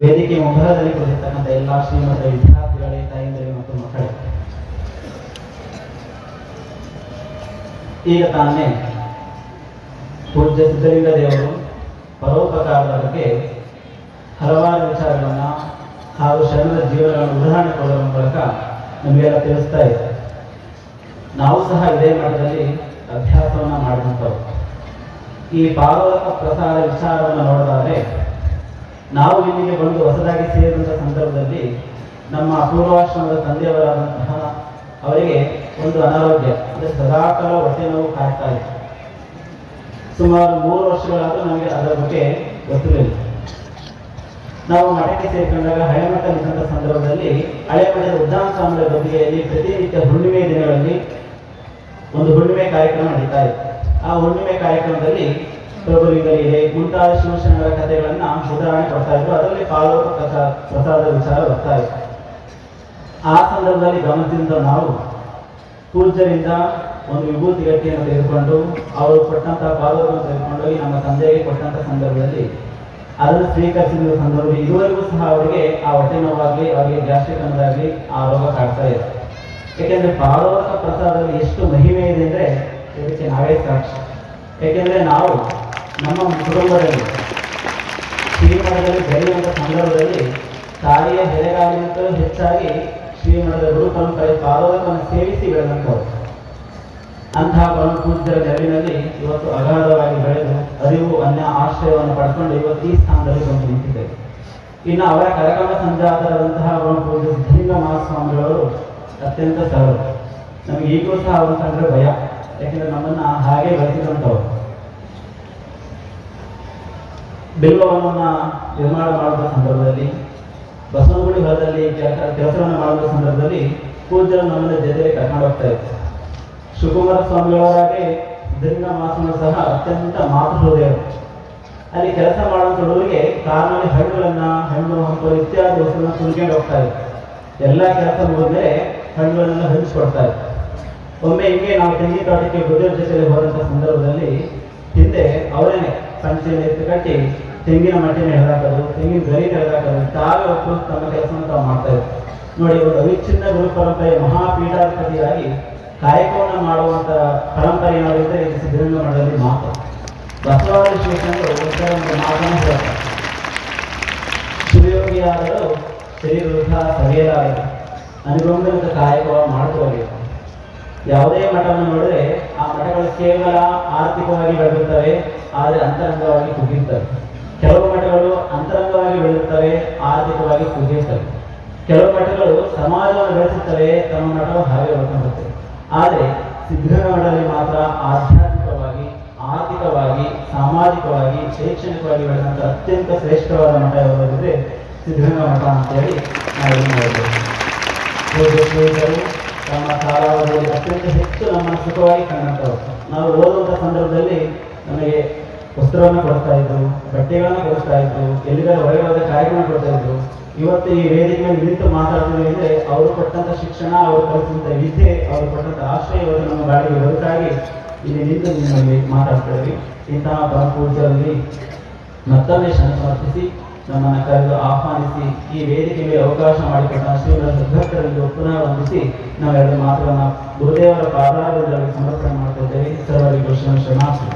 ವೇದಿಕೆ ಮುಂಭಾಗದಲ್ಲಿ ಕುಳಿತಿರ್ತಕ್ಕಂಥ ಎಲ್ಲ ಶ್ರೀಮಂತ ವಿದ್ಯಾರ್ಥಿಗಳೇ, ತಾಯಂದಿರೇ ಮತ್ತು ಮಕ್ಕಳೇ, ಈಗ ತಾನೇ ಪೂಜ್ಯ ಸಿದ್ಧಲಿಂಗ ದೇವರು ಪರೋಪಕಾರದ ಬಗ್ಗೆ ಹಲವಾರು ವಿಚಾರಗಳನ್ನ ಹಾಗೂ ಶರಣರ ಜೀವನಗಳನ್ನು ಉದಾಹರಣೆ ಕೊಡುವ ಮೂಲಕ ನಮಗೆಲ್ಲ ತಿಳಿಸ್ತಾ ಇದೆ. ನಾವು ಸಹ ಇದೇ ಮಟ್ಟದಲ್ಲಿ ಅಭ್ಯಾಸವನ್ನ ಮಾಡಿದಂಥವು. ಈ ಪಾಲಕ ಪ್ರಸಾದ ವಿಚಾರವನ್ನು ನೋಡಿದರೆ ನಾವು ಇಲ್ಲಿಗೆ ಬಂದು ಹೊಸದಾಗಿ ಸೇರಿದಂಥ ಸಂದರ್ಭದಲ್ಲಿ ನಮ್ಮ ಪೂರ್ವಾಶ್ರಮದ ತಂದೆಯವರಾದಂತಹ ಅವರಿಗೆ ಒಂದು ಅನಾರೋಗ್ಯ, ಅಂದರೆ ಸದಾಕಾಲ ಹೊಟ್ಟೆ ನೋವು ಕಾಡ್ತಾ ಇತ್ತು. ಸುಮಾರು 3 ವರ್ಷಗಳಾದರೂ ನಮಗೆ ಅದರ ಬಗ್ಗೆ ಗೊತ್ತಿರಲಿಲ್ಲ. ನಾವು ಮಠಕ್ಕೆ ಸೇರಿಕೊಂಡಾಗ ಹಳೆಮಠದಲ್ಲಿದ್ದಂಥ ಸಂದರ್ಭದಲ್ಲಿ ಹಳೆಮಠದ ಉದ್ದಾನ ಸ್ವಾಮಿಗಳ ಬದಿಗೆಯಲ್ಲಿ ಪ್ರತಿನಿತ್ಯ ಹುಣ್ಣಿಮೆ ದಿನಗಳಲ್ಲಿ ಒಂದು ಹುಣ್ಣಿಮೆ ಕಾರ್ಯಕ್ರಮ ನಡೀತಾ ಇತ್ತು. ಆ ಹುಣ್ಣಿಮೆ ಕಾರ್ಯಕ್ರಮದಲ್ಲಿ ಪ್ರಭುಲಿಂಗ ಲೀಲೆ ಮುಂತಾದ ಶಿವಶರಣರ ಕಥೆಗಳನ್ನ ಉದಾಹರಣೆ ಕೊಡ್ತಾ ಇದ್ರು. ಅದರಲ್ಲಿ ಪಾಲಕ ಪ್ರಸಾದ ವಿಚಾರ ಬರ್ತಾ ಇತ್ತು. ಆ ಸಂದರ್ಭದಲ್ಲಿ ಗಮನಿಸಿದ ನಾವು ಪೂಜ್ಯರಿಂದ ಒಂದು ವಿಭೂತಿ ಗಟ್ಟಿಯನ್ನು ತೆಗೆದುಕೊಂಡು ಅವರು ಕೊಟ್ಟಂತಹ ಪಾಲಕವನ್ನು ತೆಗೆದುಕೊಂಡೋಗಿ ನಮ್ಮ ತಂದೆಗೆ ಕೊಟ್ಟಂತ ಸಂದರ್ಭದಲ್ಲಿ ಅದನ್ನು ಸ್ವೀಕರಿಸಿದ ಸಂದರ್ಭದಲ್ಲಿ ಇದುವರೆಗೂ ಸಹ ಅವರಿಗೆ ಆ ಹೊಟ್ಟೆ ನೋವಾಗಲಿ, ಅವರಿಗೆ ಗ್ಯಾಸ್ಟ್ರಿಕ್ ಅನ್ನೋದಾಗಲಿ ಆ ರೋಗ ಕಾಡ್ತಾ ಇದೆ. ಯಾಕೆಂದ್ರೆ ಪಾಲಕ ಪ್ರಸಾದದಲ್ಲಿ ಎಷ್ಟು ಮಹಿಮೆ ಇದೆ ಅಂದ್ರೆ ಇದಕ್ಕೆ ನಾವೇ ಸಾಕ್ಷಿ. ಯಾಕೆಂದ್ರೆ ನಾವು ನಮ್ಮ ಕುಟುಂಬದಲ್ಲಿ ಶ್ರೀಮಠದಲ್ಲಿ ಬೆಳೆಯುವಂಥ ಸಂದರ್ಭದಲ್ಲಿ ತಾಯಿಯ ಹೆರೆಗಾಲಿಗಿಂತಲೂ ಹೆಚ್ಚಾಗಿ ಶ್ರೀಮಠದ ಗುರು ಪರಂಪರೆ ಪಾಲಕವನ್ನು ಸೇವಿಸಿ ಬೆಳೆದಂಥವ್ರು. ಅಂತಹ ಪರಮ ಪೂಜ್ಯರ ನೆರವಿನಲ್ಲಿ ಇವತ್ತು ಅಗಾಧವಾಗಿ ಬೆಳೆದು ಅರಿವು ಅನ್ಯ ಆಶ್ರಯವನ್ನು ಪಡ್ಕೊಂಡು ಇವತ್ತು ಈ ಸ್ಥಾನದಲ್ಲಿ ಬಂದು ನಿಂತಿದ್ದೇವೆ. ಇನ್ನು ಅವರ ಕರಕಮ ಸಂಜಾತರಾದಂತಹ ಪರಮ ಪೂಜ್ಯ ಸಿದ್ಧಲಿಂಗ ಮಹಾಸ್ವಾಮಿಗಳವರು ಅತ್ಯಂತ ಸರಳ. ನಮಗೆ ಈಗಲೂ ಸಹ ಅವರು ಕಂಡ್ರೆ ಭಯ, ಯಾಕೆಂದ್ರೆ ನಮ್ಮನ್ನ ಹಾಗೆ ಬೆಳೆಸಿದಂಥವ್ರು. ಬಿಲ್ವವನ್ನ ನಿರ್ಮಾಣ ಮಾಡುವ ಸಂದರ್ಭದಲ್ಲಿ, ಬಸವನಗುಡಿ ಹೊಲದಲ್ಲಿ ಕೆಲಸವನ್ನು ಮಾಡುವ ಸಂದರ್ಭದಲ್ಲಿ ಪೂಜ್ಯರು ನಮ್ಮನ್ನ ಜೊತೆಗೆ ಕರ್ಕೊಂಡು ಹೋಗ್ತಾ ಇತ್ತು. ಶಿವಕುಮಾರ ಸ್ವಾಮಿಗಳವರಾಗೆ ಸಿದ್ಧಲಿಂಗ ಮಹಾಸ್ವಾಮಿ ಸಹ ಅತ್ಯಂತ ಮಾತೃ ಹೃದಯರು. ಅಲ್ಲಿ ಕೆಲಸ ಮಾಡುವಂಥವರಿಗೆ ಕಾರಿನಲ್ಲಿ ಹಣ್ಣು ಹಂಪಲು ಇತ್ಯಾದಿ ವಸ್ತುಗಳನ್ನು ಕುಲ್ಕೊಂಡು ಹೋಗ್ತಾ ಇತ್ತು. ಎಲ್ಲ ಕೆಲಸ ಮುಗಿದ್ಮೇಲೆ ಹಣ್ಣುಗಳನ್ನೆಲ್ಲ ಹಂಚಿಕೊಡ್ತಾ ಇತ್ತು. ಒಮ್ಮೆ ಹಿಂಗೆ ನಾವು ತೆಂಗಿನ ತೋಟಕ್ಕೆ ಬುದ್ಧಿಯರ ಜೊತೆಯಲ್ಲಿ ಹೋದಂಥ ಸಂದರ್ಭದಲ್ಲಿ ಹಿಂದೆ ಅವರೇನೆ ಪಂಚೆಯನ್ನು ಎತ್ತು ಕಟ್ಟಿ ತೆಂಗಿನ ಮಟ್ಟಿನ ಎಳೆದಾಕೋದು, ತೆಂಗಿನ ಗರಿ ಎಳೆದಾಕೋದು, ತಾವೇ ಒಬ್ಬರು ತಮ್ಮ ಕೆಲಸವನ್ನು ತಾವು ಮಾಡ್ತಾ ಇದ್ರು. ನೋಡಿ, ಒಂದು ಅವಿಚ್ಛಿನ್ನ ಗುರು ಪರಂಪರೆಯ ಮಹಾಪೀಠಾಧಿಪತಿಯಾಗಿ ಕಾಯಕವನ್ನು ಮಾಡುವಂಥ ಪರಂಪರೆ ಏನಾದಿದ್ರೆ ಇದು ಸಿದ್ಧಲಿಂಗ ಮಠದಲ್ಲಿ ಮಾತು. ಬಸವಾದಿ ಶ್ರೀಕಂಠರು ಒಂದು ಮಾತನ್ನು ಹೇಳ್ತಾರೆ, ಶಿವಯೋಗಿಯಾದರೂ ಶರೀರ ವೃಥ ಸರಿಯಲಾಗದು, ಅನುಗಂಬಿತ ಕಾಯಕವನ್ನು ಮಾಡ್ಕೋಬೇಕು. ಯಾವುದೇ ಮಠವನ್ನು ನೋಡಿದ್ರೆ ಆ ಮಠಗಳು ಕೇವಲ ಆರ್ಥಿಕವಾಗಿ ಬೆಳೆದಿರ್ತವೆ, ಆದರೆ ಅಂತರಂಗವಾಗಿ ಕುಗ್ಗಿರ್ತವೆ. ಕೆಲವು ಮಠಗಳು ಅಂತರಂಗವಾಗಿ ಬೆಳೆದಿರ್ತವೆ, ಆರ್ಥಿಕವಾಗಿ ಕುಗ್ಗಿರ್ತವೆ. ಕೆಲವು ಮಠಗಳು ಸಮಾಜವನ್ನು ಬೆಳೆಸುತ್ತವೆ, ತಮ್ಮ ಮಠವು ಹಾಗೆ ಹೊರಕೊಂಡಿರ್ತವೆ. ಆದರೆ ಸಿದ್ಧಗಂಗಾ ಮಠದಲ್ಲಿ ಮಾತ್ರ ಆಧ್ಯಾತ್ಮಿಕವಾಗಿ, ಆರ್ಥಿಕವಾಗಿ, ಸಾಮಾಜಿಕವಾಗಿ, ಶೈಕ್ಷಣಿಕವಾಗಿ ಬೆಳೆದಂಥ ಅತ್ಯಂತ ಶ್ರೇಷ್ಠವಾದ ಮಠ ಯಾವುದಾದ್ರೆ ಸಿದ್ಧಗಂಗಾ ಮಠ ಅಂತೇಳಿ ನಾವು ನೋಡಬಹುದು. ಪೂಜ್ಯರು ತಮ್ಮ ಕಾಲಾವಧಿಯಲ್ಲಿ ಅತ್ಯಂತ ಹೆಚ್ಚು ನಮ್ಮನ್ನು ಸುಖವಾಗಿ ಕಂಡಂಥವ್ರು. ನಾವು ಓದುವಂಥ ಸಂದರ್ಭದಲ್ಲಿ ನಮಗೆ ವಸ್ತ್ರವನ್ನು ಕೊಡ್ತಾ ಇದ್ರು, ಬಟ್ಟೆಗಳನ್ನು ಕೊಡಿಸ್ತಾ ಇದ್ರು, ಎಲ್ಲಿಗಾದ್ರೂ ಹೊರಗೆ ಹೋದ ಕಾರ್ಯಕ್ರಮ ಕೊಡ್ತಾ ಇದ್ರು. ಇವತ್ತು ಈ ವೇದಿಕೆ ಮೇಲೆ ನಿಂತು ಮಾತಾಡ್ತೀವಿ ಅಂದರೆ ಅವರು ಕೊಟ್ಟಂಥ ಶಿಕ್ಷಣ, ಅವರು ಕಲಿಸಿದಂಥ ವಿದ್ಯೆ, ಅವರು ಕೊಟ್ಟಂಥ ಆಶ್ರಯ ಇವತ್ತು ನಮ್ಮ ಗಾಡಿಗೆ ಬದುಕಾಗಿ ಇಲ್ಲಿ ನಿಂತು ನಿಮ್ಮಲ್ಲಿ ಮಾತಾಡ್ತೀವಿ. ಇಂತಹ ಪರಮ ಪೂಜ್ಯರಲ್ಲಿ ಮತ್ತೊಮ್ಮೆ ಸಮರ್ಪಿಸಿ ನಮ್ಮನ್ನು ಕರೆದು ಆಹ್ವಾನಿಸಿ ಈ ವೇದಿಕೆಗೆ ಅವಕಾಶ ಮಾಡಿಕೊಟ್ಟ ಶ್ರೀಗಳ ಸದ್ಭಕ್ತರಲ್ಲಿ ಪುನಃ ವಂದಿಸಿ ನಾವೆರಡು ಮಾತುಗಳನ್ನು ಗುರುದೇವರ ಪಾದಾರದಲ್ಲಿ ಸಮರ್ಪಣೆ ಮಾಡ್ತಾ ಇದ್ದೇವೆ. ಸರ್ವರಿಗೂ ಶರಣಾರ್ಥಿ.